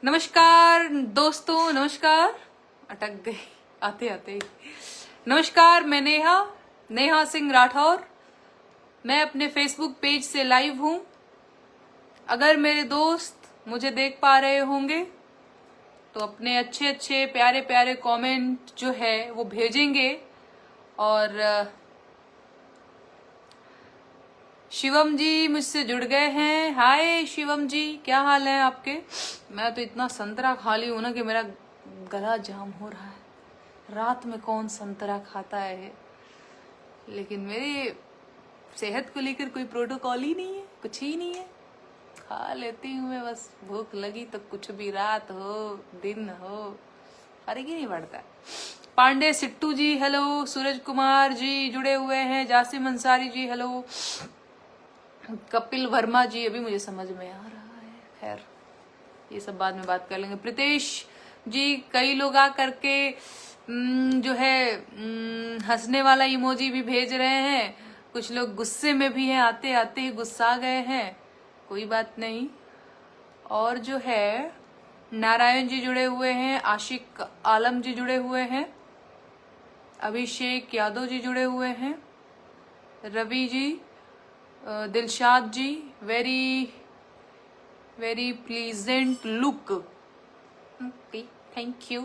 नमस्कार दोस्तों, नमस्कार। अटक गई आते आते। नमस्कार, मैं नेहा सिंह राठौर। मैं अपने फेसबुक पेज से लाइव हूं। अगर मेरे दोस्त मुझे देख पा रहे होंगे तो अपने अच्छे अच्छे प्यारे प्यारे कमेंट जो है वो भेजेंगे। और शिवम जी मुझसे जुड़ गए हैं। हाय शिवम जी, क्या हाल है आपके? मैं तो इतना संतरा खा ली हूं ना कि मेरा गला जाम हो रहा है। रात में कौन संतरा खाता है? लेकिन मेरी सेहत को लेकर कोई प्रोटोकॉल ही नहीं है, कुछ ही नहीं है। खा लेती हूँ मैं, बस भूख लगी तो कुछ भी, रात हो दिन हो फर्क ही नहीं पड़ता। पांडे सिट्टू जी हेलो, सूरज कुमार जी जुड़े हुए हैं, जासिम अंसारी जी हेलो, कपिल वर्मा जी अभी मुझे समझ में आ रहा है। खैर ये सब बाद में बात कर लेंगे। प्रीतेश जी, कई लोग आ करके जो है हंसने वाला इमोजी भी भेज रहे हैं। कुछ लोग गुस्से में भी हैं, आते आते ही गुस्सा गए हैं। कोई बात नहीं। और जो है नारायण जी जुड़े हुए हैं, आशिक आलम जी जुड़े हुए हैं, अभिषेक यादव जी जुड़े हुए हैं, Ravi ji, Dilshad ji, very very pleasant look, okay thank you.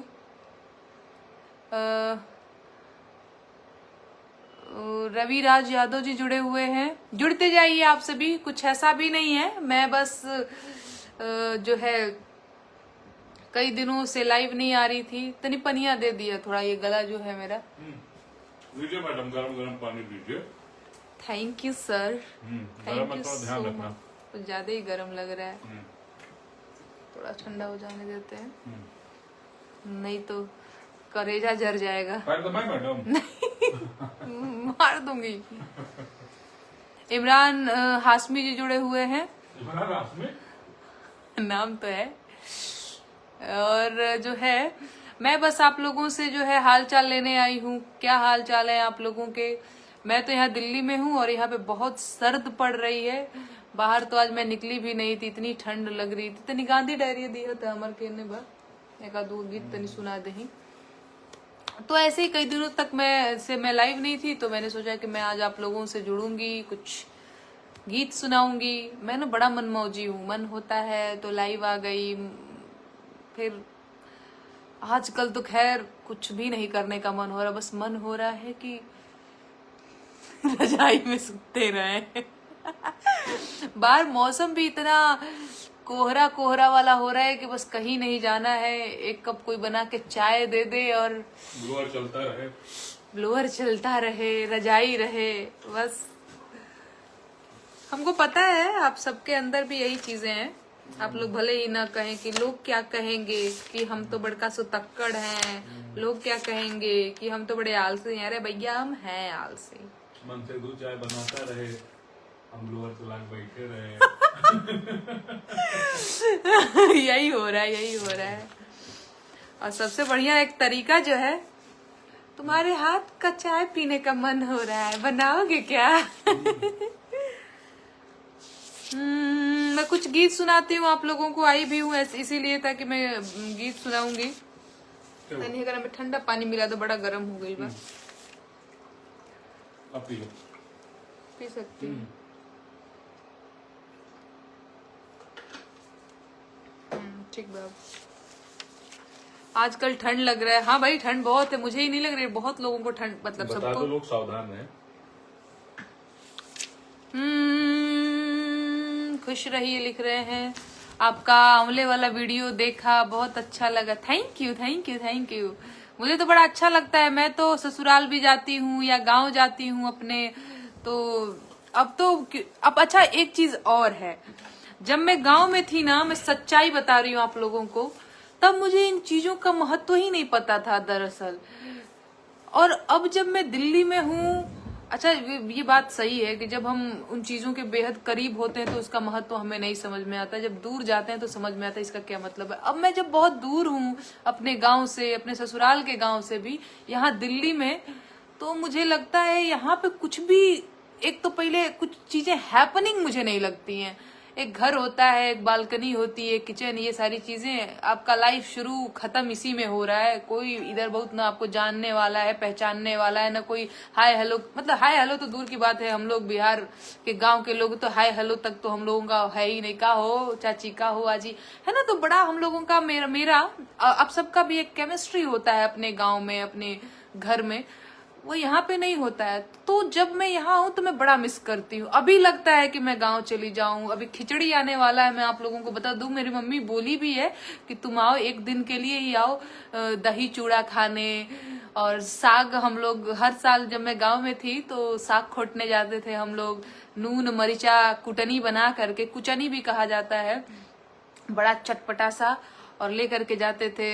Ravi Raj Yadav ji जुड़े हुए हैं। जुड़ते जाइए आप सभी, कुछ ऐसा भी नहीं है। मैं बस जो है कई दिनों से लाइव नहीं आ रही थी। तनी पनिया दे दिया थोड़ा, ये गला जो है मेरा। लीजिए मैडम, गरम गरम पानी लीजिए। Thank you sir, thank you so much. कुछ ज्यादा ही गर्म लग रहा है, थोड़ा ठंडा हो जाने देते हैं, नहीं तो करेजा जर जाएगा। मैडम मार दूंगी। इमरान हाशमी जी जुड़े हुए हैं, नाम तो है। और जो है मैं बस आप लोगों से जो है हाल चाल लेने आई हूँ। क्या हाल चाल है आप लोगों के? मैं तो यहाँ दिल्ली में हूँ और यहाँ पे बहुत सर्द पड़ रही है। बाहर तो आज मैं निकली भी नहीं थी, इतनी ठंड लग रही थी। तनी गांधी डायरी दी होता हमारे कहने पर एक दो गीत तनी सुना दही। तो ऐसे ही कई दिनों तक मैं लाइव नहीं थी, तो मैंने सोचा कि मैं आज आप लोगों से जुड़ूंगी, कुछ गीत सुनाऊंगी। मैं ना बड़ा मनमौजी हूँ, मन होता है तो लाइव आ गई। फिर आजकल तो खैर कुछ भी नहीं करने का मन हो रहा, बस मन हो रहा है कि रजाई में सूते रहे। बाहर मौसम भी इतना कोहरा कोहरा वाला हो रहा है कि बस कहीं नहीं जाना है। एक कप कोई बना के चाय दे दे और ब्लोअर चलता रहे, रजाई रहे, बस। हमको पता है आप सबके अंदर भी यही चीजें हैं। आप लोग भले ही ना कहें कि लोग क्या कहेंगे कि हम तो बड़का सुतक्कड़ हैं, लोग क्या कहेंगे कि हम तो बड़े आलसी हैं। अरे भैया हम हैं आलसी। मन से दूध चाय बनाता रहे, हम लोअर चला के बैठे रहे। यही हो रहा है, यही हो रहा है। और सबसे बढ़िया एक तरीका जो है, तुम्हारे हाथ का चाय पीने का मन हो रहा है, बनाओगे क्या? मैं कुछ गीत सुनाती हूँ आप लोगों को। आई भी हूँ इसीलिए ताकि मैं गीत सुनाऊंगी। नहीं अगर हमें ठंडा पानी मिला तो बड़ा गर्म हो गई बा। अब पी लो। पी सकती हूँ। ठीक बाब। आजकल ठंड लग रहा है। हाँ भाई ठंड बहुत है, मुझे ही नहीं लग रही, बहुत लोगों को ठंड, मतलब बता सबको। दो लोग सावधान हैं। खुश रहिए लिख रहे हैं। आपका आंवले वाला वीडियो देखा, बहुत अच्छा लगा। Thank you thank you thank you. मुझे तो बड़ा अच्छा लगता है। मैं तो ससुराल भी जाती हूँ या गांव जाती हूँ अपने, तो अब अच्छा एक चीज और है। जब मैं गांव में थी ना, मैं सच्चाई बता रही हूँ आप लोगों को, तब मुझे इन चीजों का महत्व ही नहीं पता था दरअसल। और अब जब मैं दिल्ली में हूँ, अच्छा ये बात सही है कि जब हम उन चीजों के बेहद करीब होते हैं तो उसका महत्व हमें नहीं समझ में आता। जब दूर जाते हैं तो समझ में आता है इसका क्या मतलब है। अब मैं जब बहुत दूर हूँ अपने गांव से, अपने ससुराल के गांव से भी, यहाँ दिल्ली में, तो मुझे लगता है यहाँ पे कुछ भी, एक तो पहले कुछ चीजें हैपनिंग मुझे नहीं लगती हैं। एक घर होता है, एक बालकनी होती है, किचन, ये सारी चीजें, आपका लाइफ शुरू खत्म इसी में हो रहा है। कोई इधर बहुत ना आपको जानने वाला है, पहचानने वाला है, ना कोई हाय हेलो, मतलब हाय हेलो तो दूर की बात है, हम लोग बिहार के गांव के लोग तो हाय हेलो तक तो हम लोगों का है ही नहीं। का हो चाची, का हो आजी, है ना। तो बड़ा हम लोगों का मेरा अब सबका भी एक केमिस्ट्री होता है अपने गाँव में, अपने घर में, वो यहाँ पे नहीं होता है। तो जब मैं यहाँ हूँ तो मैं बड़ा मिस करती हूँ। अभी लगता है कि मैं गांव चली जाऊं। अभी खिचड़ी आने वाला है, मैं आप लोगों को बता दूं, मेरी मम्मी बोली भी है कि तुम आओ, एक दिन के लिए ही आओ दही चूड़ा खाने। और साग, हम लोग हर साल जब मैं गांव में थी तो साग खोटने जाते थे हम लोग, नून मरिचा कुटनी बना करके, कुचनी भी कहा जाता है, बड़ा चटपटा सा, और लेकर के जाते थे।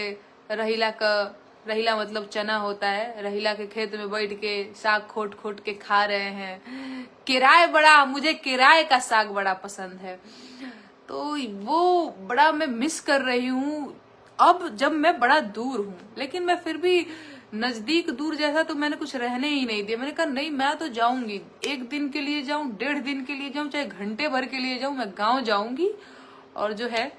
रहीला मतलब चना होता है, रहीला के खेत में बैठ के साग खोट खोट के खा रहे हैं। मुझे किराए का साग बड़ा पसंद है, तो वो बड़ा मैं मिस कर रही हूँ अब जब मैं बड़ा दूर हूँ। लेकिन मैं फिर भी नजदीक दूर जैसा तो मैंने कुछ रहने ही नहीं दिया। मैंने कहा नहीं, मैं तो जाऊंगी, 1 दिन के लिए जाऊं, 1.5 दिन के लिए जाऊं, चाहे घंटे भर के लिए जाऊं, मैं गाँव जाऊंगी और जो है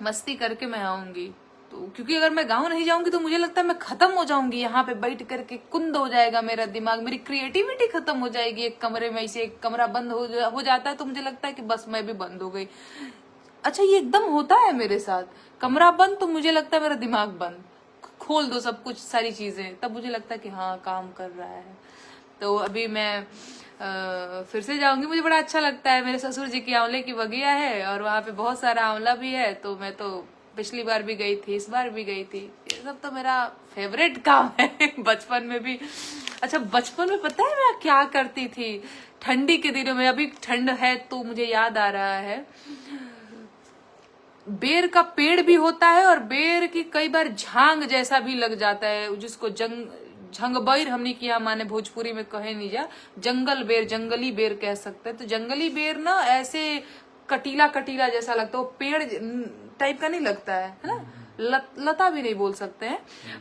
मस्ती करके मैं आऊंगी। तो क्योंकि अगर मैं गांव नहीं जाऊंगी तो मुझे लगता है मैं खत्म हो जाऊंगी यहाँ पे बैठ करके, कुंद हो जाएगा मेरा दिमाग, मेरी क्रिएटिविटी खत्म हो जाएगी। एक कमरे में ऐसे, एक कमरा बंद हो जाता है तो मुझे लगता है कि बस मैं भी बंद हो गई। अच्छा, ये एकदम होता है मेरे साथ, कमरा बंद तो मुझे लगता है मेरा दिमाग बंद, खोल दो सब कुछ सारी चीजें, तब मुझे लगता है कि हाँ काम कर रहा है। तो अभी मैं फिर से जाऊंगी, मुझे बड़ा अच्छा लगता है। मेरे ससुर जी की आंवले की बगिया है और वहां पे बहुत सारा आंवला भी है, तो मैं तो पिछली बार भी गई थी, इस बार भी गई थी। ये सब तो मेरा फेवरेट काम है बचपन में भी। अच्छा, बचपन में पता है मैं क्या करती थी ठंडी के दिनों में? अभी ठंड है तो मुझे याद आ रहा है, बेर का पेड़ भी होता है और बेर की कई बार झांग जैसा भी लग जाता है, जिसको झंगबैर हमने किया, माने भोजपुरी में कहे नहीं जा, जंगल बेर, जंगली बेर कह सकते हैं। तो जंगली बेर ना ऐसे कटीला कटीला जैसा लगता है, वो पेड़ टाइप का नहीं लगता है ना, लता भी नहीं बोल सकते हैं,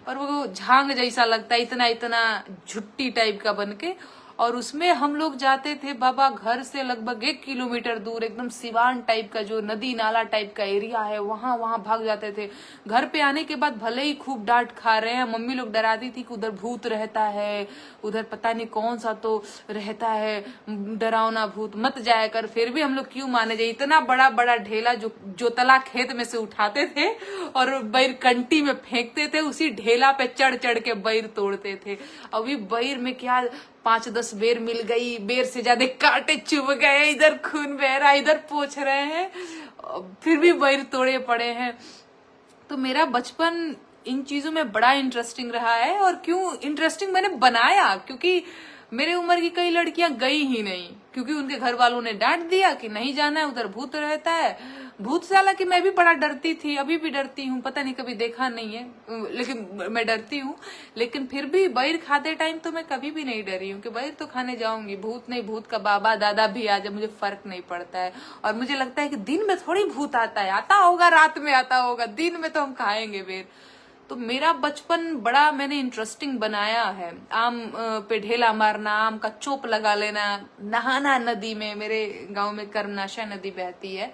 और वो झांग जैसा लगता है, इतना इतना झुट्टी टाइप का बनके। और उसमें हम लोग जाते थे बाबा, घर से लगभग 1 किलोमीटर दूर, एकदम सिवान टाइप का जो नदी नाला टाइप का एरिया है, वहां भाग जाते थे। घर पे आने के बाद भले ही खूब डांट खा रहे हैं, मम्मी लोग डराती थी कि उधर भूत रहता है, उधर पता नहीं कौन सा तो रहता है डरावना भूत, मत जाया कर। फिर भी हम लोग क्यों माने जाए, इतना बड़ा बड़ा ढेला जो तला खेत में से उठाते थे और बैर कंटी में फेंकते थे, उसी ढेला पे चढ़ चढ़ के बैर तोड़ते थे। अभी बैर में क्या 5-10 बेर मिल गई, बेर से ज्यादा कांटे चुभ गए, इधर खून बह रहा, इधर पोंछ रहे हैं, फिर भी बैर तोड़े पड़े हैं। तो मेरा बचपन इन चीजों में बड़ा इंटरेस्टिंग रहा है। और क्यों इंटरेस्टिंग मैंने बनाया, क्योंकि मेरे उम्र की कई लड़कियां गई ही नहीं, क्योंकि उनके घर वालों ने डांट दिया कि नहीं जाना है, उधर भूत रहता है। भूत से हालांकि मैं भी बड़ा डरती थी, अभी भी डरती हूँ, पता नहीं कभी देखा नहीं है, लेकिन मैं डरती हूँ। लेकिन फिर भी बैर खाते टाइम तो मैं कभी भी नहीं डरी हूँ कि बैर तो खाने जाऊंगी, भूत नहीं, भूत का बाबा दादा भी आ जाए मुझे फर्क नहीं पड़ता है। और मुझे लगता है कि दिन में थोड़ी भूत आता है, आता होगा रात में आता होगा, दिन में तो हम खाएंगे बेर। तो मेरा बचपन बड़ा मैंने इंटरेस्टिंग बनाया है। आम पे ढेला मारना, आम का चोप लगा लेना, नहाना नदी में, मेरे गांव में कर्मनाशा नदी बहती है,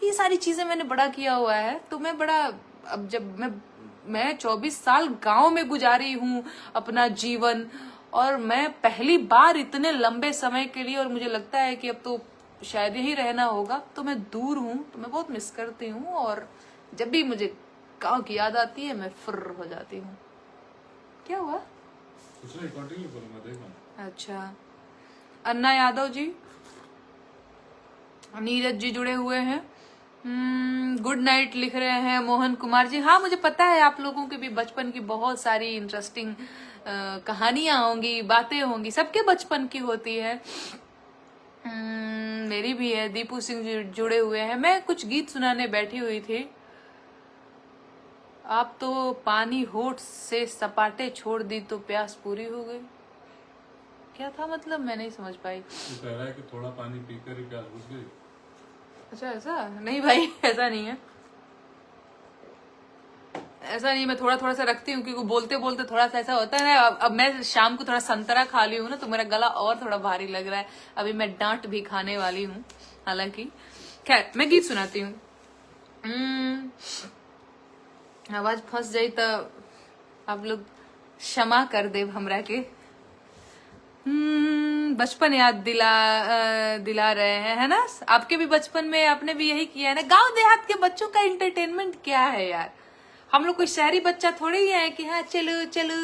ये सारी चीजें मैंने बड़ा किया हुआ है। तो मैं बड़ा, अब जब मैं 24 साल गांव में गुजारी हूँ अपना जीवन, और मैं पहली बार इतने लंबे समय के लिए, और मुझे लगता है कि अब तो शायद यही रहना होगा, तो मैं दूर हूँ, तो मैं बहुत मिस करती हूँ। और जब भी मुझे गाँव की याद आती है मैं फुर्र हो जाती हूँ। क्या हुआ? कुछ नहीं, कंटिन्यू करो, मैं देखा। अच्छा, अन्ना यादव जी, नीरज जी जुड़े हुए हैं, गुड नाइट लिख रहे हैं मोहन कुमार जी। हाँ, मुझे पता है आप लोगों के भी बचपन की बहुत सारी इंटरेस्टिंग कहानियां होंगी, बातें होंगी, सबके बचपन की होती है। मेरी भी है। दीपू सिंह जी जुड़े हुए हैं। मैं कुछ गीत सुनाने बैठी हुई थी। आप तो पानी होठ से सपाटे छोड़ दी तो प्यास पूरी हो गई, क्या था मतलब, मैं नहीं समझ पाई। तो कह रहा है कि थोड़ा पानी पीकर ही प्यास बुझ गई। अच्छा, ऐसा नहीं भाई, ऐसा नहीं है। ऐसा नहीं, मैं थोड़ा थोड़ा सा रखती हूँ क्योंकि बोलते बोलते थोड़ा सा ऐसा होता है ना। अब मैं शाम को थोड़ा संतरा खा ली हूँ ना, तो मेरा गला और थोड़ा भारी लग रहा है। अभी मैं डांट भी खाने वाली हूँ हालांकि। खैर मैं गीत सुनाती हूँ। आवाज फंस जाई तो आप लोग क्षमा कर दे हमरा के। बचपन याद दिला रहे हैं, है ना। आपके भी बचपन में आपने भी यही किया है ना। गांव देहात के बच्चों का एंटरटेनमेंट क्या है यार। हम लोग कोई शहरी बच्चा थोड़ी ही है कि हाँ चलो चलो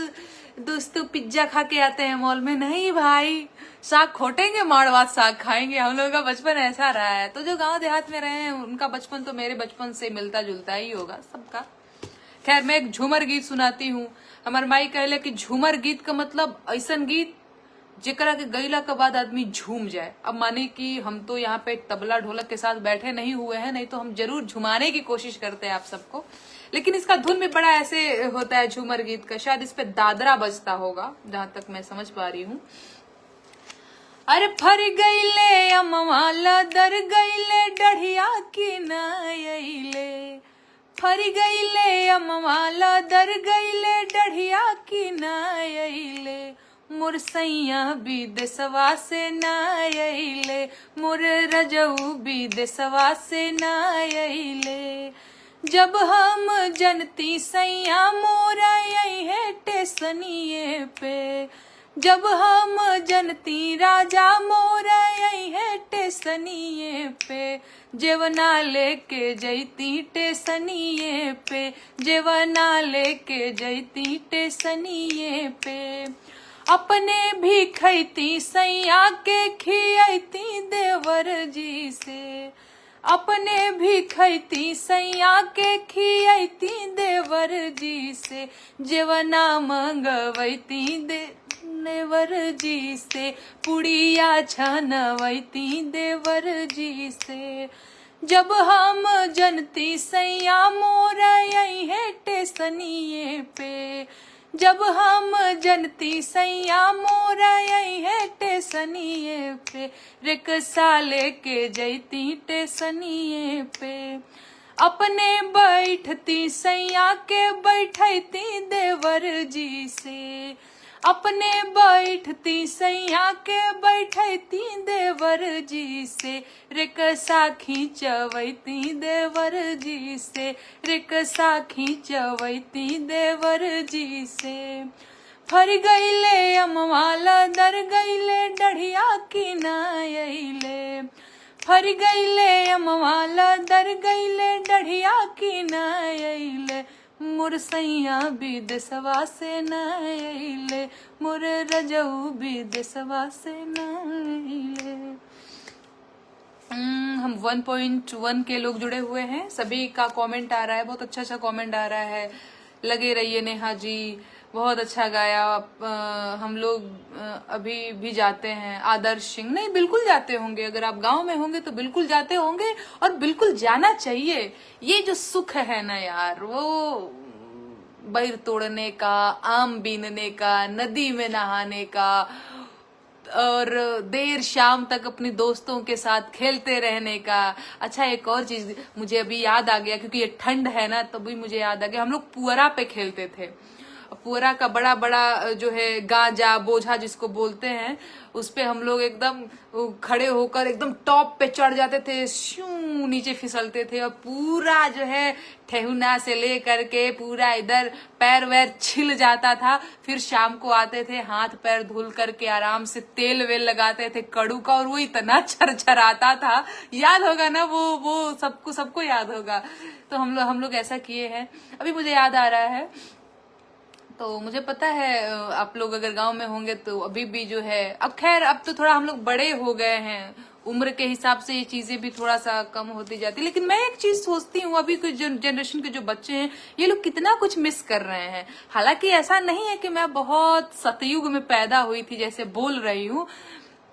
दोस्तों पिज्जा खा के आते हैं मॉल में। नहीं भाई, साग खोटेंगे, माड़वाद साग खाएंगे। हम लोगों का बचपन ऐसा रहा है। तो जो गांव देहात में रहे हैं उनका बचपन तो मेरे बचपन से मिलता जुलता ही होगा सबका। खैर मैं एक झूमर गीत सुनाती हूँ। हमार माई कहले कि झूमर गीत का मतलब ऐसन गीत जेकरा के गईला के बाद आदमी झूम जाए। अब माने कि हम तो यहाँ पे तबला ढोलक के साथ बैठे नहीं हुए हैं, नहीं तो हम जरूर झुमाने की कोशिश करते हैं आप सबको। लेकिन इसका धुन भी बड़ा ऐसे होता है झूमर गीत का। शायद इस पे दादरा बजता होगा जहां तक मैं समझ पा रही हूँ। अरे फर गईले अमवाला दर गईले डढ़िया की नईले, फर गईले अमवाला दर गईले डढ़िया की नईले, मुरसैया विदेशवा से नईले, मुर रजऊ विदेशवा से नईले। जब हम जनती सैया मोरा यही है टेसनिए पे, जब हम जनती राजा मोरा यही है टेसनिए पे, जेवना लेके जैती टेसनिए पे, जेवना लेके जैती टेसनिए पे। अपने भी खैती सैया के खियती देवर जी से, अपने भी खैती सैया के खियती देवर जी से, जेवना मंगवैती देवर जी से, पुड़िया छनवैती देवर जी से। जब हम जनती सैया मोरा यही है टेसनिए पे, जब हम जनती सैया मोरा यही है टेसनिए पे, रिक्शा लेके जैती टेसनिए पे। अपने बैठती सैया के बैठती देवर जी से, अपने बैठती सैया के बैठती देवर जी से, रिक्शा खींचवैती देवर जी से, रिक्शा खींचवैती देवर जी से। फर गईले अमवाला दर गईले डढ़िया की नईले, फर गईले अमवाला दर गईले डढ़िया की नईले, मुरसैया विदेशवा से नईले, मुर रजऊ विदेशवा से नईले। हम 1.1 के लोग जुड़े हुए हैं। सभी का कमेंट आ रहा है, बहुत अच्छा कमेंट आ रहा है। लगे रहिए नेहा जी, बहुत अच्छा गाया। हम लोग अभी भी जाते हैं। आदर्श सिंह, नहीं बिल्कुल जाते होंगे। अगर आप गांव में होंगे तो बिल्कुल जाते होंगे और बिल्कुल जाना चाहिए। ये जो सुख है ना यार, वो बैर तोड़ने का, आम बीनने का, नदी में नहाने का और देर शाम तक अपने दोस्तों के साथ खेलते रहने का। अच्छा एक और चीज मुझे अभी याद आ गया, क्योंकि ये ठंड है ना, तभी मुझे याद आ गया। हम लोग पुअरा पे खेलते थे। पुअरा का बड़ा बड़ा जो है गांजा बोझा जिसको बोलते हैं, उस पे हम लोग एकदम खड़े होकर एकदम टॉप पे चढ़ जाते थे, शू नीचे फिसलते थे और पूरा जो है ठेहुना से ले करके पूरा इधर पैर वैर छिल जाता था। फिर शाम को आते थे, हाथ पैर धुल करके आराम से तेल वेल लगाते थे कड़ू का, और वो इतना छरछराता था। याद होगा ना वो सबको याद होगा। तो हम लोग ऐसा किए हैं। अभी मुझे याद आ रहा है, तो मुझे पता है आप लोग अगर गांव में होंगे तो अभी भी जो है, अब खैर अब तो थोड़ा हम लोग बड़े हो गए हैं, उम्र के हिसाब से ये चीजें भी थोड़ा सा कम होती जाती। लेकिन मैं एक चीज सोचती हूँ, अभी के जनरेशन के जो बच्चे हैं ये लोग कितना कुछ मिस कर रहे हैं। हालांकि ऐसा नहीं है कि मैं बहुत सतयुग में पैदा हुई थी जैसे बोल रही हूँ,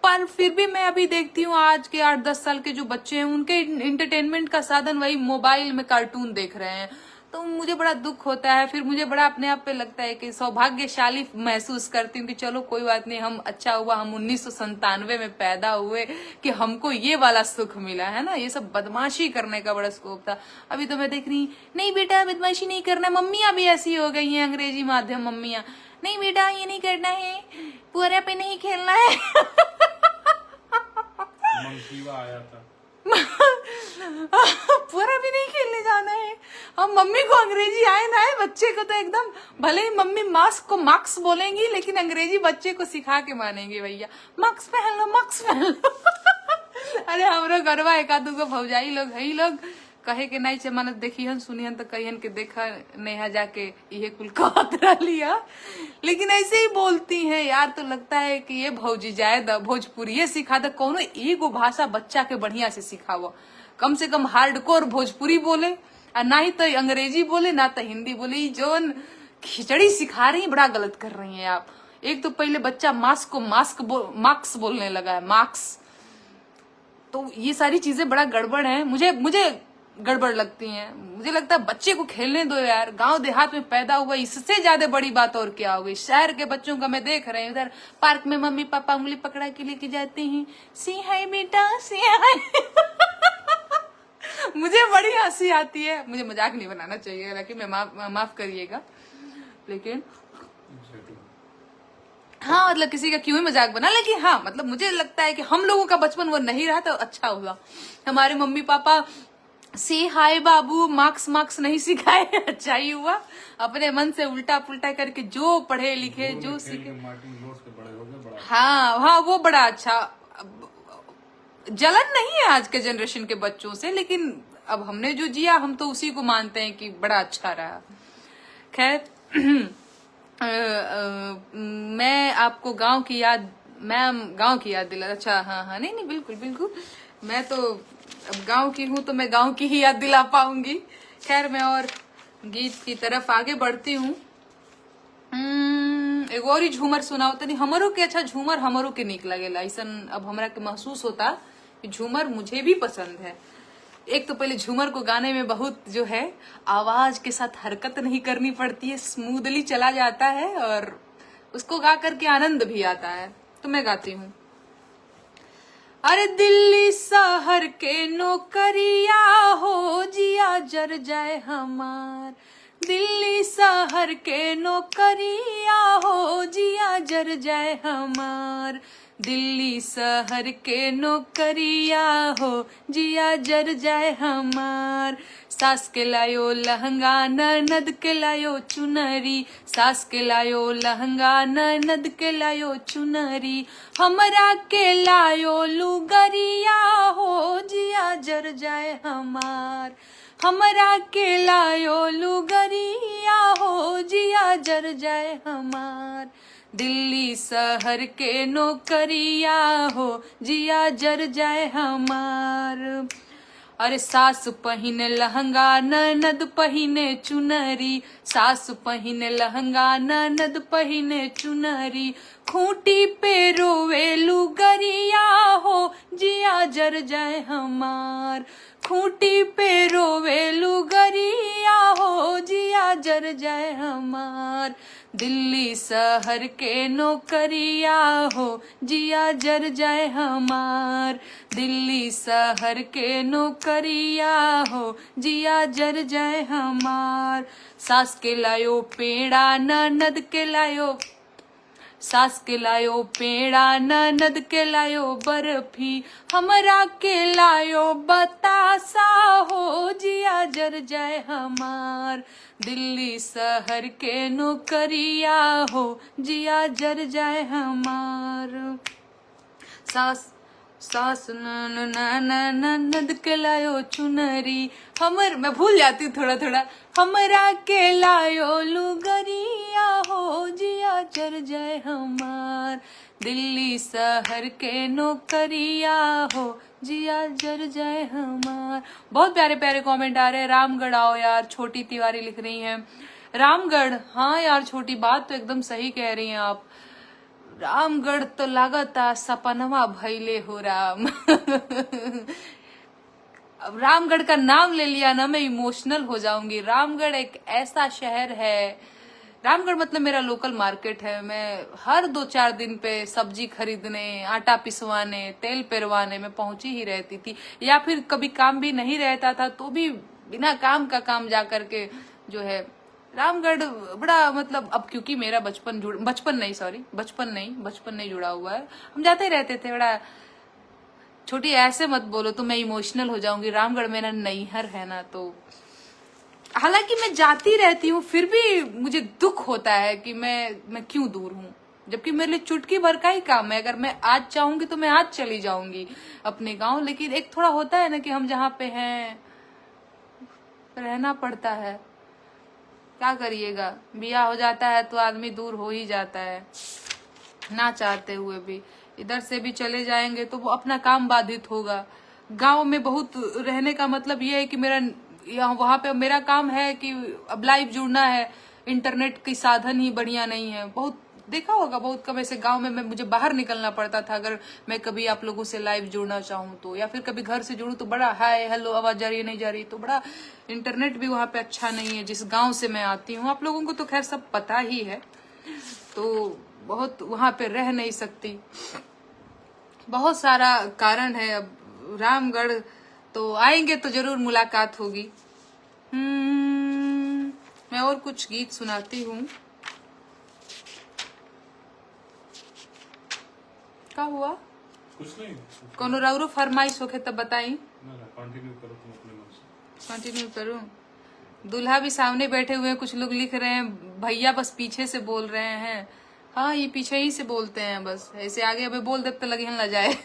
पर फिर भी मैं अभी देखती हूँ आज के 8-10 साल के जो बच्चे हैं उनके इंटरटेनमेंट का साधन वही मोबाइल में कार्टून देख रहे हैं। तो मुझे बड़ा दुख होता है। फिर मुझे बड़ा अपने आप पे लगता है कि सौभाग्यशाली महसूस करती हूँ कि चलो कोई बात नहीं, हम अच्छा हुआ हम 1997 में पैदा हुए कि हमको ये वाला सुख मिला है ना। ये सब बदमाशी करने का बड़ा स्कोप था। अभी तो मैं देख रही, नहीं बेटा बदमाशी नहीं करना, मम्मियां भी ऐसी हो गई हैं, अंग्रेजी माध्यम मम्मियां, नहीं बेटा ये नहीं करना है, पूरा पे नहीं खेलना है। मंकीवा आया था। पूरा भी नहीं खेलने जाना है। हम मम्मी को अंग्रेजी आए ना आए, बच्चे को तो एकदम, भले ही मम्मी मास्क को मास्क बोलेंगी लेकिन अंग्रेजी बच्चे को सिखा के मानेंगे। भैया मास्क पहन लो, मास्क पहन लो। अरे हमरो गरबा एक आध गो भौजाई लोग है, लोग कहे के नहीं चमानत देखिहन सुनिहन तो कहियन के देखा नेहा जाके ये कुल कहतरा लिया, लेकिन ऐसे ही बोलती हैं यार। तो लगता है कि ये भौजी जाए द भोजपुरी सिखा द, कोनो एगो भाषा बच्चा के बढ़िया से सिखावो, कम से कम हार्डकोर भोजपुरी बोले, और ना ही तो अंग्रेजी बोले ना तो हिंदी बोले। ये जोन खिचड़ी सिखा रही बड़ा गलत कर रही हैं आप। एक तो पहले बच्चा मास्क को मास्क बोलने लगा है, मास्क। तो ये सारी चीजें बड़ा गड़बड़ है, मुझे गड़बड़ लगती हैं। मुझे लगता है बच्चे को खेलने दो यार, गांव देहात में पैदा हुआ, इससे ज्यादा बड़ी बात और क्या होगी। शहर के बच्चों का मैं देख रही हूँ, उधर पार्क में मम्मी पापा उंगली पकड़ा के लेके जाते हैं, सी हाय बेटा सी हाय। मुझे बड़ी हंसी आती है। मुझे मजाक नहीं बनाना चाहिए, लेकिन मैं माफ करिएगा, लेकिन हाँ मतलब किसी का क्यों ही मजाक बना, लेकिन हाँ मतलब मुझे लगता है कि हम लोगों का बचपन वो नहीं रहा तो अच्छा हुआ। हमारे मम्मी पापा सी हाय बाबू मार्क्स नहीं सिखाए, अच्छा ही हुआ। अपने मन से उल्टा पुल्टा करके जो पढ़े लिखे जो सीखे, हाँ वो बड़ा अच्छा। जलन नहीं है आज के जनरेशन के बच्चों से, लेकिन अब हमने जो जिया हम तो उसी को मानते हैं कि बड़ा अच्छा रहा। खैर मैं आपको गांव की याद दिला, अच्छा हाँ नहीं बिल्कुल मैं तो अब गांव की हूँ तो मैं गांव की ही याद दिला पाऊंगी। खैर मैं और गीत की तरफ आगे बढ़ती हूँ। एक और ही झूमर सुनाओ तनी हमरो के। अच्छा झूमर हमरो के निक लगेला, ऐसा अब हमरा के महसूस होता कि झूमर मुझे भी पसंद है। एक तो पहले झूमर को गाने में बहुत जो है आवाज के साथ हरकत नहीं करनी पड़ती है, स्मूथली चला जाता है और उसको गा करके आनंद भी आता है। तो मैं गाती हूँ। अरे दिल्ली शहर के नौकरिया हो जिया जर जाए हमार, दिल्ली शहर के नौकरिया हो जिया जर जाए हमार, दिल्ली शहर के नौकरिया हो जिया जर जाए हमार। सास के लायो लहंगा ननद के लायो चुनरी, सास के लायो लहंगा ननद के लायो चुनरी, हमरा के लायो लुगरिया हो जिया जर जाए हमार, हमरा के लायो लुगरिया हो जिया जर जाए हमार, दिल्ली शहर के नौकरिया हो जिया जर जाए हमार। अरे सास पहिने लहंगा ननद पहिने चुनरी, सास पहिने लहंगा ननद पहिने चुनरी, खूंटी पे रोवे लुगरिया हो जिया जर जाए हमार, खूंटी पे रोवे लुगरिया हो जिया जर जाए हमार, दिल्ली शहर के नौकरिया हो जिया जर जाए हमार, दिल्ली शहर के नौकरिया हो जिया जर जाए हमार। सास के लायो पेड़ा ननद के लायो, सास के लायो पेड़ा ननद के लायो बर्फी, हमरा के लायो बतासा हो जिया जर जाए हमार, दिल्ली शहर के नौकरिया हो जिया जर जाए हमार। सास ननद के लायो चुनरी, मैं भूल जाती हूँ थोड़ा, हमरा के लायो लुगरिया हो जिया जर जाए हमार, दिल्ली शहर के नौकरिया हो जिया जर जाए हमार। बहुत प्यारे प्यारे कमेंट आ रहे हैं। रामगढ़ आओ यार, छोटी तिवारी लिख रही हैं रामगढ़। हाँ यार छोटी, बात तो एकदम सही कह रही हैं आप। रामगढ़ तो लागता सपनवा भैले हो राम। अब रामगढ़ का नाम ले लिया ना मैं इमोशनल हो जाऊंगी। रामगढ़ एक ऐसा शहर है, रामगढ़ मतलब मेरा लोकल मार्केट है। मैं हर 2-4 दिन पे सब्जी खरीदने, आटा पिसवाने, तेल पेरवाने में पहुंची ही रहती थी, या फिर कभी काम भी नहीं रहता था तो भी बिना काम का काम जा करके जो है रामगढ़ बड़ा मतलब, अब क्योंकि मेरा बचपन नहीं जुड़ा हुआ है, हम जाते ही रहते थे। बड़ा छोटी ऐसे मत बोलो तो मैं इमोशनल हो जाऊंगी। रामगढ़ मेरा नैहर है ना, तो हालांकि मैं जाती रहती हूँ फिर भी मुझे दुख होता है कि मैं क्यों दूर हूँ, जबकि मेरे लिए चुटकी भर का ही काम है। अगर मैं आज चाहूंगी तो मैं आज चली जाऊंगी अपने गांव, लेकिन एक थोड़ा होता है ना कि हम जहाँ पे हैं रहना पड़ता है, क्या करिएगा, बियाह हो जाता है तो आदमी दूर हो ही जाता है ना चाहते हुए भी। इधर से भी चले जाएंगे तो वो अपना काम बाधित होगा। गांव में बहुत रहने का मतलब ये है कि मेरा यहाँ वहां पे मेरा काम है कि अब लाइव जुड़ना है, इंटरनेट की साधन ही बढ़िया नहीं है। बहुत देखा होगा, बहुत कम ऐसे गांव में मुझे बाहर निकलना पड़ता था अगर मैं कभी आप लोगों से लाइव जुड़ना चाहूँ तो, या फिर कभी घर से जुड़ूं तो बड़ा हाय हेलो आवाज जा रही है नहीं जा रही, तो बड़ा इंटरनेट भी वहां पे अच्छा नहीं है जिस गाँव से मैं आती हूँ। आप लोगों को तो खैर सब पता ही है, तो बहुत वहां पे रह नहीं सकती। बहुत सारा कारण है। अब रामगढ़ तो आएंगे तो जरूर मुलाकात होगी। मैं और कुछ गीत सुनाती हूँ। क्या हुआ? कुछ नहीं, कोनो राउरो फरमाइश होके तब बताई। कंटिन्यू करो तुम अपने मन से। कंटिन्यू करूं? दूल्हा भी सामने बैठे हुए हैं, कुछ लोग लिख रहे हैं भैया बस पीछे से बोल रहे हैं। हाँ, ये पीछे ही से बोलते हैं बस, ऐसे आगे अबे बोल दे तो लगे ना जाए।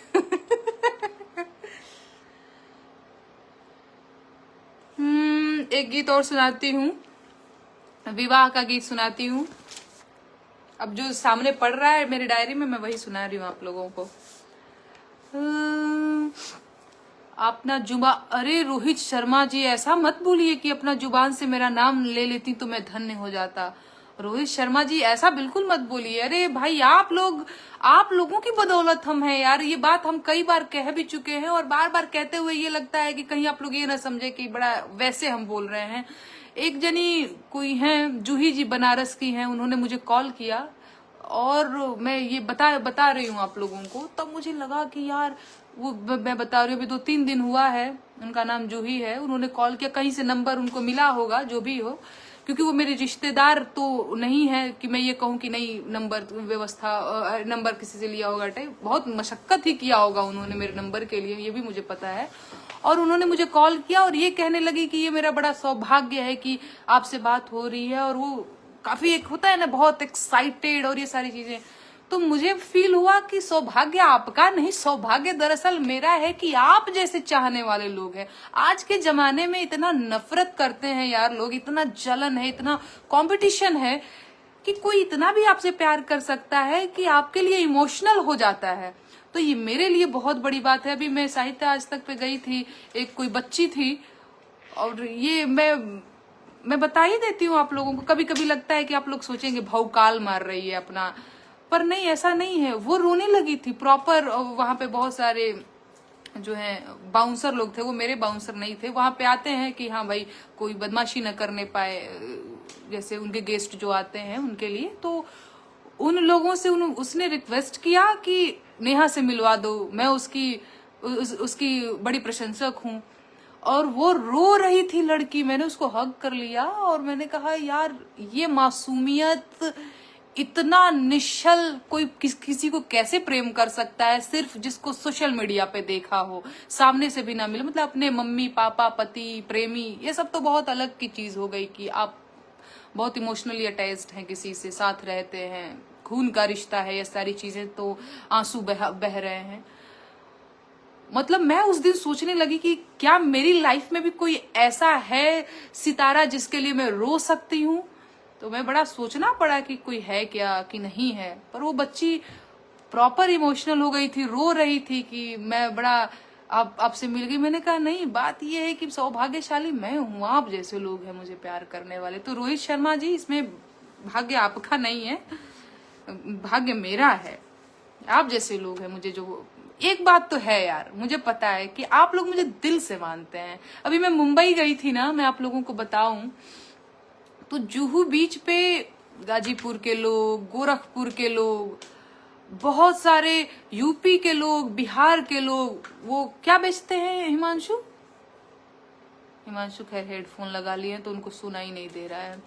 एक गीत और सुनाती हूँ, विवाह का गीत सुनाती हूँ। अब जो सामने पढ़ रहा है मेरी डायरी में मैं वही सुना रही हूँ आप लोगों को। अपना जुबा, अरे रोहित शर्मा जी ऐसा मत बोलिए कि अपना जुबान से मेरा नाम ले लेती तो मैं धन्य हो जाता। रोहित शर्मा जी ऐसा बिल्कुल मत बोलिए। अरे भाई आप लोगों की बदौलत हम हैं यार। ये बात हम कई बार कह भी चुके हैं और बार बार कहते हुए ये लगता है कि कहीं आप लोग ये ना समझे कि बड़ा वैसे हम बोल रहे हैं। एक जनी कोई हैं जूही जी बनारस की हैं, उन्होंने मुझे कॉल किया और मैं ये बता रही हूँ आप लोगों को, तब मुझे लगा कि यार वो मैं बता रही हूँ, अभी 2-3 दिन हुआ है, उनका नाम जूही है। उन्होंने कॉल किया, कहीं से नंबर उनको मिला होगा जो भी हो, क्योंकि वो मेरे रिश्तेदार तो नहीं है कि मैं ये कहूँ कि नहीं नंबर किसी से लिया होगा। बहुत मशक्कत ही किया होगा उन्होंने मेरे नंबर के लिए, ये भी मुझे पता है। और उन्होंने मुझे कॉल किया और ये कहने लगी कि ये मेरा बड़ा सौभाग्य है कि आपसे बात हो रही है, और वो काफी एक होता है ना बहुत एक्साइटेड और ये सारी चीजें। तो मुझे फील हुआ कि सौभाग्य आपका नहीं, सौभाग्य दरअसल मेरा है कि आप जैसे चाहने वाले लोग हैं। आज के जमाने में इतना नफरत करते हैं यार लोग, इतना जलन है, इतना कंपटीशन है कि कोई इतना भी आपसे प्यार कर सकता है कि आपके लिए इमोशनल हो जाता है। तो ये मेरे लिए बहुत बड़ी बात है। अभी मैं साहित्य आज तक पे गई थी, एक कोई बच्ची थी, और ये मैं बता ही देती हूँ आप लोगों को। कभी कभी लगता है कि आप लोग सोचेंगे भौकाल मार रही है अपना, पर नहीं, ऐसा नहीं है। वो रोने लगी थी प्रॉपर। वहां पे बहुत सारे जो हैं बाउंसर लोग थे, वो मेरे बाउंसर नहीं थे, वहां पे आते हैं कि हाँ भाई कोई बदमाशी न करने पाए, जैसे उनके गेस्ट जो आते हैं उनके लिए। तो उन लोगों से उसने रिक्वेस्ट किया कि नेहा से मिलवा दो, मैं उसकी बड़ी प्रशंसक हूँ। और वो रो रही थी लड़की, मैंने उसको हग कर लिया और मैंने कहा यार ये मासूमियत, इतना निश्चल कोई किसी को कैसे प्रेम कर सकता है, सिर्फ जिसको सोशल मीडिया पे देखा हो, सामने से भी ना मिले। मतलब अपने मम्मी पापा पति प्रेमी, ये सब तो बहुत अलग की चीज हो गई कि आप बहुत इमोशनली अटैच्ड हैं किसी से, साथ रहते हैं, खून का रिश्ता है, ये सारी चीजें, तो आंसू बह रहे हैं। मतलब मैं उस दिन सोचने लगी कि क्या मेरी लाइफ में भी कोई ऐसा है सितारा जिसके लिए मैं रो सकती हूँ। तो मैं बड़ा सोचना पड़ा कि कोई है क्या कि नहीं है। पर वो बच्ची प्रॉपर इमोशनल हो गई थी, रो रही थी कि मैं बड़ा आपसे मिल गई। मैंने कहा नहीं, बात ये है कि सौभाग्यशाली मैं हूँ, आप जैसे लोग हैं मुझे प्यार करने वाले। तो रोहित शर्मा जी, इसमें भाग्य आपका नहीं है, भाग्य मेरा है। आप जैसे लोग हैं मुझे जो एक बात तो है यार, मुझे पता है कि आप लोग मुझे दिल से मानते हैं। अभी मैं मुंबई गई थी ना, मैं आप लोगों को बताऊं तो जुहू बीच पे गाजीपुर के लोग, गोरखपुर के लोग, बहुत सारे यूपी के लोग, बिहार के लोग, वो क्या बेचते हैं हिमांशु खैर हेडफोन लगा लिए तो उनको सुना ही नहीं दे रहा है।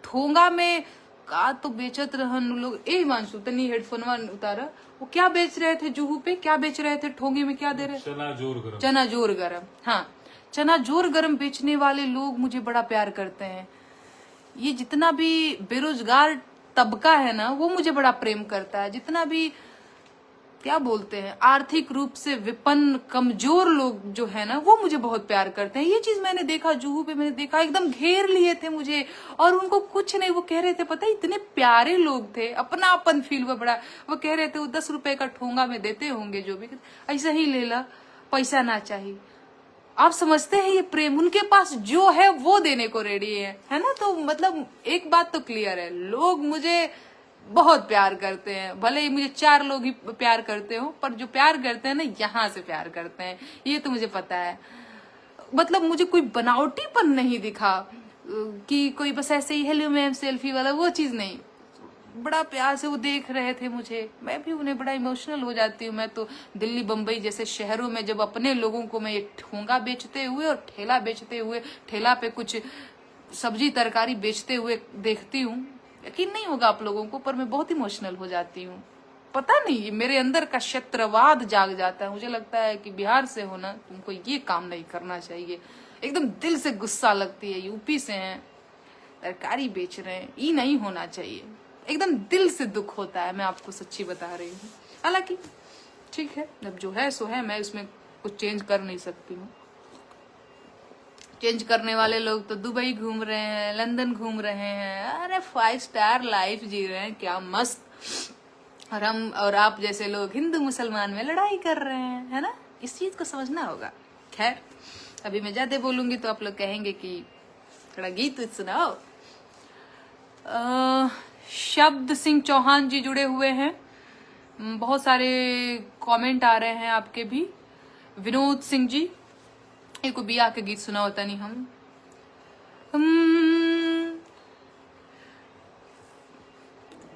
ठोंगा में का तो बेचत रहन लोग। ए हिमांशु तनी हेडफोन उतारा, वो क्या बेच रहे थे जुहू पे, क्या बेच रहे थे ठोंगे में, क्या दे रहे? चना जोर गरम। हाँ, चना जोर गरम बेचने वाले लोग मुझे बड़ा प्यार करते हैं। ये जितना भी बेरोजगार तबका है ना, वो मुझे बड़ा प्रेम करता है। जितना भी क्या बोलते हैं आर्थिक रूप से विपन्न कमजोर लोग जो है ना, वो मुझे बहुत प्यार करते हैं। ये चीज मैंने देखा जुहू पे, मैंने देखा एकदम घेर लिए थे मुझे, और उनको कुछ नहीं, वो कह रहे थे, पता है इतने प्यारे लोग थे, अपनापन फील हुआ बड़ा। वो कह रहे थे वो 10 रुपए का ठोंगा में देते होंगे, जो भी ऐसा ही ले ला, पैसा ना चाहिए। आप समझते हैं ये प्रेम, उनके पास जो है वो देने को रेडी है ना। तो मतलब एक बात तो क्लियर है, लोग मुझे बहुत प्यार करते हैं। भले ही मुझे 4 लोग ही प्यार करते हो, पर जो प्यार करते हैं ना, यहाँ से प्यार करते हैं, ये तो मुझे पता है। मतलब मुझे कोई बनावटीपन नहीं दिखा कि कोई बस ऐसे ही हेलो मैम सेल्फी वाला, वो चीज नहीं। बड़ा प्यार से वो देख रहे थे मुझे, मैं भी उन्हें बड़ा इमोशनल हो जाती हूँ। मैं तो दिल्ली बम्बई जैसे शहरों में जब अपने लोगों को मैं ये ठोंगा बेचते हुए और ठेला बेचते हुए, ठेला पे कुछ सब्जी तरकारी बेचते हुए देखती हूँ, यकीन नहीं होगा आप लोगों को, पर मैं बहुत इमोशनल हो जाती हूँ। पता नहीं मेरे अंदर का शत्रवाद जाग जाता है। मुझे लगता है कि बिहार से हो ना, तुमको ये काम नहीं करना चाहिए। एकदम दिल से गुस्सा लगती है। यूपी से हैं, तरकारी बेच रहे हैं, ये नहीं होना चाहिए। एकदम दिल से दुख होता है, मैं आपको सच्ची बता रही हूँ। हालांकि ठीक है, अब जो है सो है, मैं उसमें कुछ चेंज कर नहीं सकती हूँ। चेंज करने वाले लोग तो दुबई घूम रहे हैं, लंदन घूम रहे हैं, अरे 5 स्टार लाइफ जी रहे हैं, क्या मस्त। और हम और आप जैसे लोग हिंदू मुसलमान में लड़ाई कर रहे हैं, है ना। इस चीज को समझना होगा। खैर, अभी मैं ज्यादा बोलूंगी तो आप लोग कहेंगे कि थोड़ा गीत सुनाओ। शब्द सिंह चौहान जी जुड़े हुए हैं, बहुत सारे कमेंट आ रहे हैं आपके भी। विनोद सिंह जी, एक बिया के गीत सुना होता नहीं हम।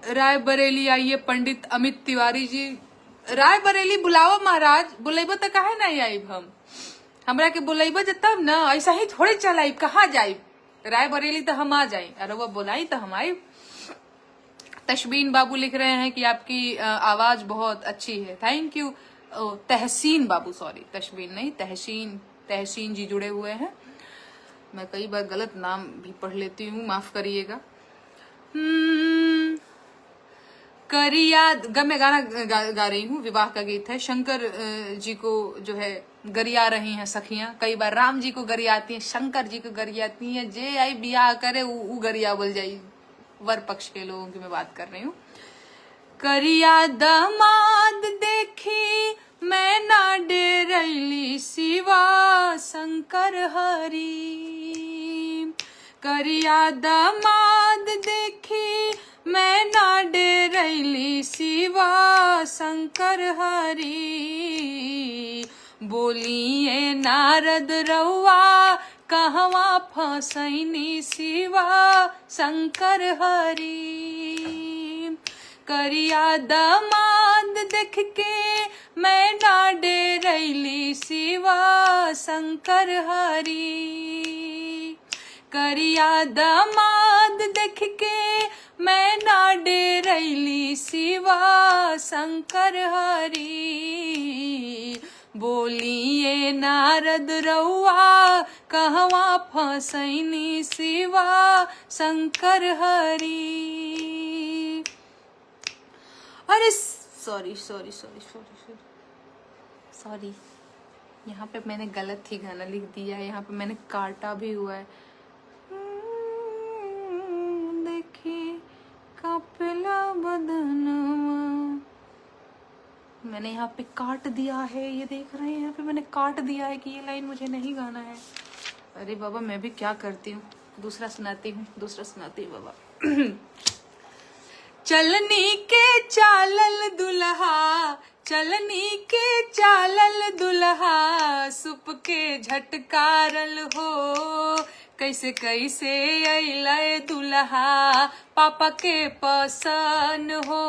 रायबरेली आइए पंडित अमित तिवारी जी। रायबरेली बुलावा महाराज, बुलेबा तो काहे नहीं आइब हम, हमरा के बुलेबा तब ना, ऐसा ही थोड़े चल आइब, कहाँ जाइब। रायबरेली तो हम आ जाए, अरे वो बुलाई तो हम आइब। तशबीन बाबू लिख रहे हैं कि आपकी आवाज बहुत अच्छी है, thank you. Tahseen babu, sorry Tashbeen नहीं, तहसीन जी जुड़े हुए हैं। मैं कई बार गलत नाम भी पढ़ लेती हूँ, माफ करिएगा। करिया मैं गाना गा रही हूँ, विवाह का गीत है। शंकर जी को जो है गरिया रही हैं सखियां, कई बार राम जी को गरियाती हैं, शंकर जी को गरियाती हैं, जे आई बियाह करे उ गरिया बोल जाई। वर पक्ष के लोगों की मैं बात कर रही हूँ। करिया दामाद देखी मैं ना डेरैली शिवा शंकर हरी। करिया दामाद देखी मैं ना डेरैली शिवा शंकर हरी। बोलिए नारद रउआ कहवा फसैनी शिवा शंकर हरी। करिया दामाद देख के मैं ना डेरैली शिवा शंकर हरी। करिया दामाद देख के मैं ना डेरैली शिवा शंकर हरी। बोलिए नारद रउआ कहवा फसैनी शिवा शंकर हरी। अरे सॉरी, यहाँ पे मैंने गलत ही गाना लिख दिया है, यहाँ पे मैंने काटा भी हुआ है। देखिए कपिला बदनवा, मैंने यहाँ पे काट दिया है, ये देख रहे हैं, यहाँ पे मैंने काट दिया है कि ये लाइन मुझे नहीं गाना है। अरे बाबा, मैं भी क्या करती हूँ, दूसरा सुनाती हूँ बाबा। चलनी के चालल दुल्हा चलनी के चालल दुल्हा सुप के झटकारल हो कैसे कैसे अइले दुल्हा पापा के पसन हो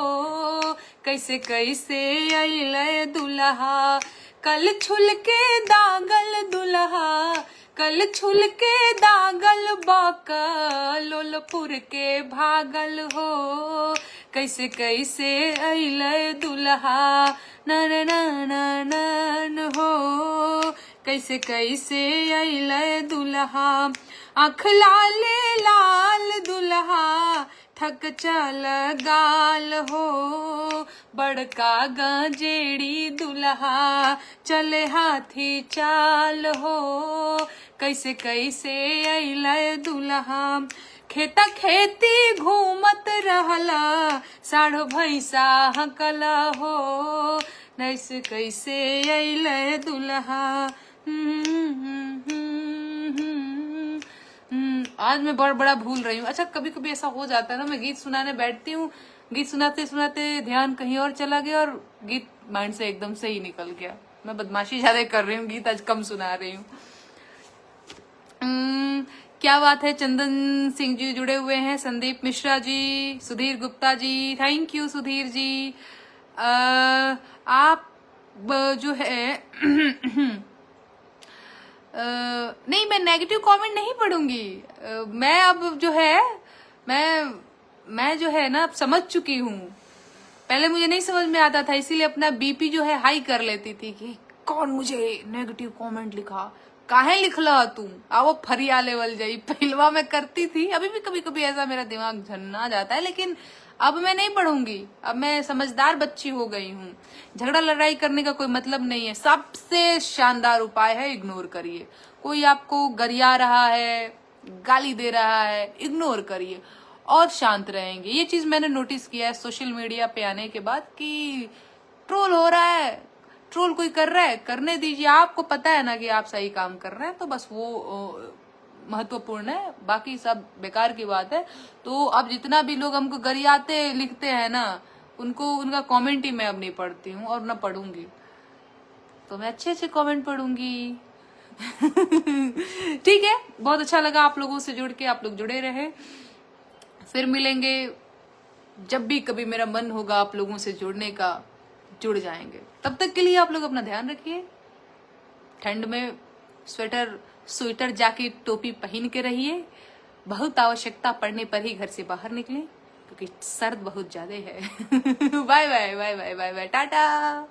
कैसे कैसे अइले दुल्हा कल छुल के दागल दुल्हा कल छुल के दागल बकलोलपुर के भागल हो कैसे कैसे अइले दुल्हा नन नन नन हो कैसे कैसे अइले दुल्हा आँख लाले लाल दुल्हा थक चल गाल हो बड़का गंजेड़ी दुल्हा चले हाथी चाल हो कैसे कैसे अइले दुल्हा खेता खेती घूमत रहला साढ़ो भैंसा हकला हो कैसे कैसे अइले दुल्हा। आज मैं बहुत बड़ा भूल रही हूँ। अच्छा कभी कभी ऐसा हो जाता है ना, मैं गीत सुनाने बैठती हूँ, गीत सुनाते सुनाते ध्यान कहीं और चला गया और गीत माइंड से एकदम से ही निकल गया। मैं बदमाशी ज्यादा कर रही हूँ, गीत आज कम सुना रही हूँ। क्या बात है। चंदन सिंह जी जुड़े हुए हैं, संदीप मिश्रा जी, सुधीर गुप्ता जी, थैंक यू सुधीर जी। आप जो है नहीं, मैं नेगेटिव कमेंट नहीं पढ़ूंगी। मैं अब जो है मैं जो है ना अब समझ चुकी हूँ। पहले मुझे नहीं समझ में आता था, इसीलिए अपना बीपी जो है हाई कर लेती थी कि कौन मुझे नेगेटिव कमेंट लिखा, काहे लिखला तू, आओ फरिया लेवल जाई। पहलवा में करती थी, अभी भी कभी कभी ऐसा मेरा दिमाग झन्ना जाता है, लेकिन अब मैं नहीं पढ़ूंगी। अब मैं समझदार बच्ची हो गई हूँ। झगड़ा लड़ाई करने का कोई मतलब नहीं है। सबसे शानदार उपाय है इग्नोर करिए। कोई आपको गरिया रहा है, गाली दे रहा है, इग्नोर करिए और शांत रहेंगे। ये चीज मैंने नोटिस किया है सोशल मीडिया पे आने के बाद कि ट्रोल हो रहा है, ट्रोल कोई कर रहा है, करने दीजिए। आपको पता है ना कि आप सही काम कर रहे हैं, तो बस वो महत्वपूर्ण है, बाकी सब बेकार की बात है। तो अब जितना भी लोग हमको गरियाते लिखते हैं ना, उनको उनका कमेंट ही मैं अब नहीं पढ़ती हूँ और ना पढ़ूंगी। तो मैं अच्छे अच्छे कमेंट पढ़ूंगी। ठीक है, बहुत अच्छा लगा आप लोगों से जुड़ के। आप लोग जुड़े रहे, फिर मिलेंगे। जब भी कभी मेरा मन होगा आप लोगों से जुड़ने का, जुड़ जाएंगे। तब तक के लिए आप लोग अपना ध्यान रखिए। ठंड में स्वेटर जैकेट टोपी पहन के रहिए। बहुत आवश्यकता पड़ने पर ही घर से बाहर निकलें, क्योंकि सर्द बहुत ज्यादा है। Bye bye bye bye bye bye, Tata.